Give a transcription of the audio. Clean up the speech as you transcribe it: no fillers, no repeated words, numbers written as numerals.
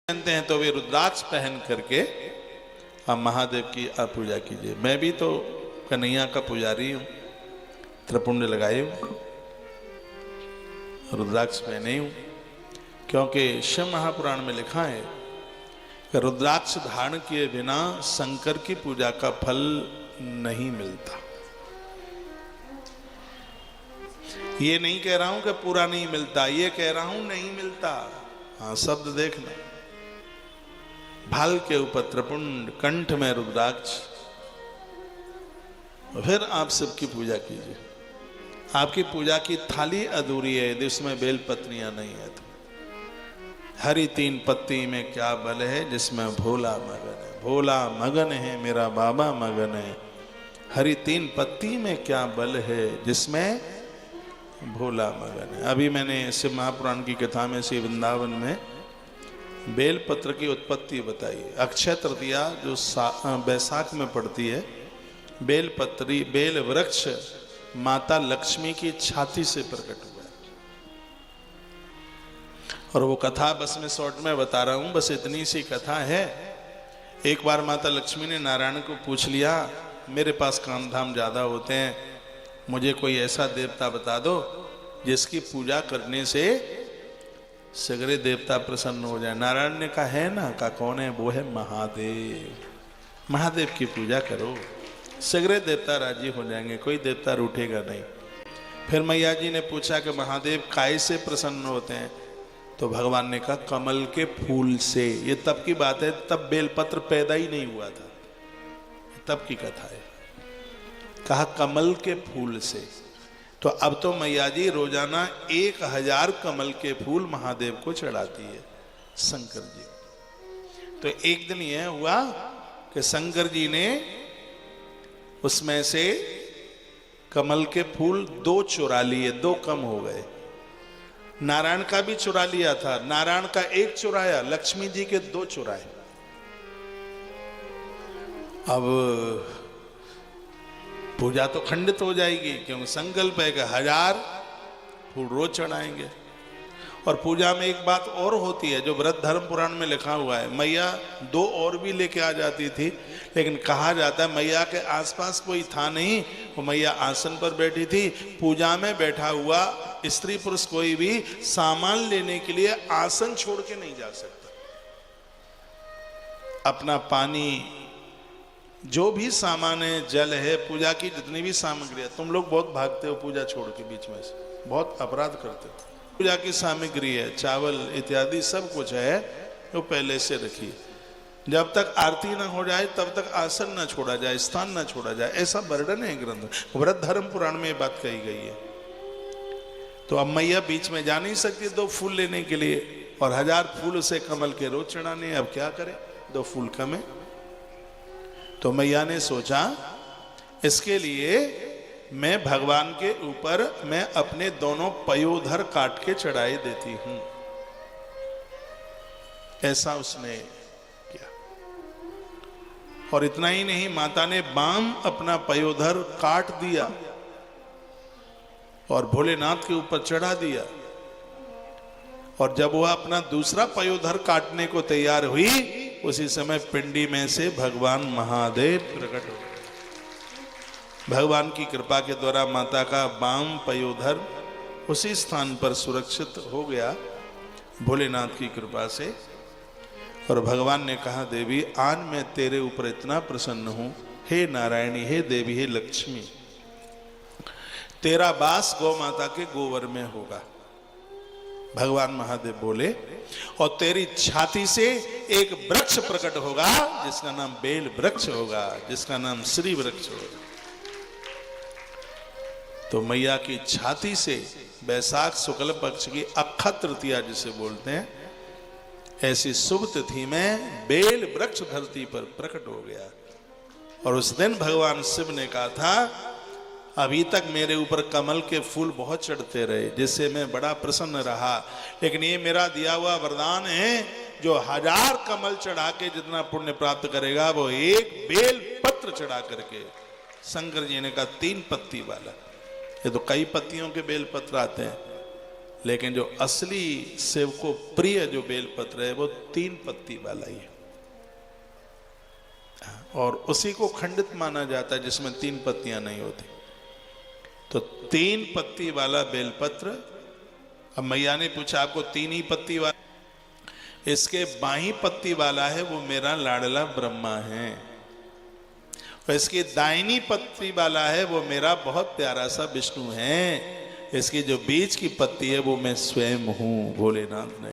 पहनते हैं तो वे रुद्राक्ष पहन करके आप महादेव की आप पूजा कीजिए। मैं भी तो कन्हैया का पुजारी हूँ, त्रिपुंड लगाए हूँ, रुद्राक्ष पहने हूँ, क्योंकि शिव महापुराण में लिखा है कि रुद्राक्ष धारण किए बिना शंकर की पूजा का फल नहीं मिलता। ये नहीं कह रहा हूं कि पूरा नहीं मिलता, ये कह रहा हूं नहीं मिलता। हाँ, शब्द देखना, भाल के ऊपर त्रिपुंड, कंठ में रुद्राक्ष, फिर आप सबकी पूजा कीजिए। आपकी पूजा की थाली अधूरी है यदि उसमें बेल पत्रियां नहीं है तो। हरी तीन पत्ती में क्या बल है जिसमें भोला मगन है। भोला मगन है मेरा बाबा मगन है, हरी तीन पत्ती में क्या बल है जिसमें भोला मगन है। अभी मैंने शिव महापुराण की कथा में श्री वृंदावन में बेलपत्र की उत्पत्ति बताई। अक्षय तृतीया जो बैसाख में पड़ती है, बेलपत्री बेल वृक्ष माता लक्ष्मी की छाती से प्रकट हुआ है। और वो कथा बस मैं शॉर्ट में बता रहा हूं, बस इतनी सी कथा है। एक बार माता लक्ष्मी ने नारायण को पूछ लिया, मेरे पास काम धाम ज्यादा होते हैं, मुझे कोई ऐसा देवता बता दो जिसकी पूजा करने से सगरे देवता प्रसन्न हो जाए। नारायण ने कहा है ना, कहा कौन है? वो है महादेव। महादेव की पूजा करो, सगरे देवता राजी हो जाएंगे, कोई देवता रूठेगा नहीं। फिर मैया जी ने पूछा कि महादेव काय से प्रसन्न होते हैं? तो भगवान ने कहा कमल के फूल से। ये तब की बात है, तब बेलपत्र पैदा ही नहीं हुआ था, तब की कथा है। कहा कमल के फूल से। तो अब तो मैया जी रोजाना 1000 कमल के फूल महादेव को चढ़ाती है, शंकर जी। तो एक दिन यह हुआ कि शंकर जी ने उसमें से कमल के फूल 2 चुरा लिए, 2 कम हो गए। नारायण का भी चुरा लिया था, नारायण का 1 चुराया, लक्ष्मी जी के 2 चुराए। अब पूजा तो खंडित हो जाएगी, क्योंकि संकल्प है कि 1000 फूल रोज चढ़ाएंगे। और पूजा में एक बात और होती है जो व्रत धर्म पुराण में लिखा हुआ है, मैया 2 और भी लेके आ जाती थी, लेकिन कहा जाता है मैया के आसपास कोई था नहीं, वो मैया आसन पर बैठी थी। पूजा में बैठा हुआ स्त्री पुरुष कोई भी सामान लेने के लिए आसन छोड़ के नहीं जा सकता। अपना पानी, जो भी सामान है, जल है, पूजा की जितनी भी सामग्री है, तुम लोग बहुत भागते हो पूजा छोड़ के बीच में से, बहुत अपराध करते हो। पूजा की सामग्री है, चावल इत्यादि सब कुछ है, वो पहले से रखिए। जब तक आरती ना हो जाए तब तक आसन ना छोड़ा जाए, स्थान ना छोड़ा जाए, ऐसा वर्णन है ग्रंथ, व्रत धर्म पुराण में ये बात कही गई है। तो अब मैया बीच में जा नहीं सकती 2 फूल लेने के लिए, और 1000 फूल से कमल के रोज चढ़ाने, अब क्या करे, 2 फूल कम है। तो मैया ने सोचा इसके लिए मैं भगवान के ऊपर मैं अपने दोनों पयोधर काट के चढ़ाई देती हूं। ऐसा उसने किया। और इतना ही नहीं, माता ने बाम अपना पयोधर काट दिया और भोलेनाथ के ऊपर चढ़ा दिया। और जब वह अपना दूसरा पयोधर काटने को तैयार हुई, उसी समय पिंडी में से भगवान महादेव प्रकट हो गए। भगवान की कृपा के द्वारा माता का बाम पयोधर उसी स्थान पर सुरक्षित हो गया, भोलेनाथ की कृपा से। और भगवान ने कहा देवी आज मैं तेरे ऊपर इतना प्रसन्न हूं, हे नारायणी, हे देवी, हे लक्ष्मी, तेरा वास गौ माता के गोबर में होगा। भगवान महादेव बोले, और तेरी छाती से एक वृक्ष प्रकट होगा जिसका नाम बेल वृक्ष होगा, जिसका नाम श्री वृक्ष होगा। तो मैया की छाती से बैसाख शुक्ल पक्ष की अक्षय तृतीया जिसे बोलते हैं, ऐसी शुभ तिथि में बेल वृक्ष धरती पर प्रकट हो गया। और उस दिन भगवान शिव ने कहा था अभी तक मेरे ऊपर कमल के फूल बहुत चढ़ते रहे, जिससे मैं बड़ा प्रसन्न रहा, लेकिन ये मेरा दिया हुआ वरदान है, जो 1000 कमल चढ़ा के जितना पुण्य प्राप्त करेगा वो 1 बेल पत्र चढ़ा करके। शंकर जी ने कहा 3 पत्ती वाला, ये तो कई पत्तियों के बेल पत्र आते हैं, लेकिन जो असली शिव को प्रिय जो बेलपत्र है वो 3 पत्ती वाला ही है, और उसी को खंडित माना जाता है जिसमें 3 पत्तियां नहीं होती। तो 3 पत्ती वाला बेलपत्र। अब मैया ने पूछा आपको 3 ही पत्ती वाला? इसके बाई पत्ती वाला है वो मेरा लाडला ब्रह्मा है, और इसकी दाहिनी पत्ती वाला है वो मेरा बहुत प्यारा सा विष्णु है, इसकी जो बीच की पत्ती है वो मैं स्वयं हूं, भोलेनाथ ने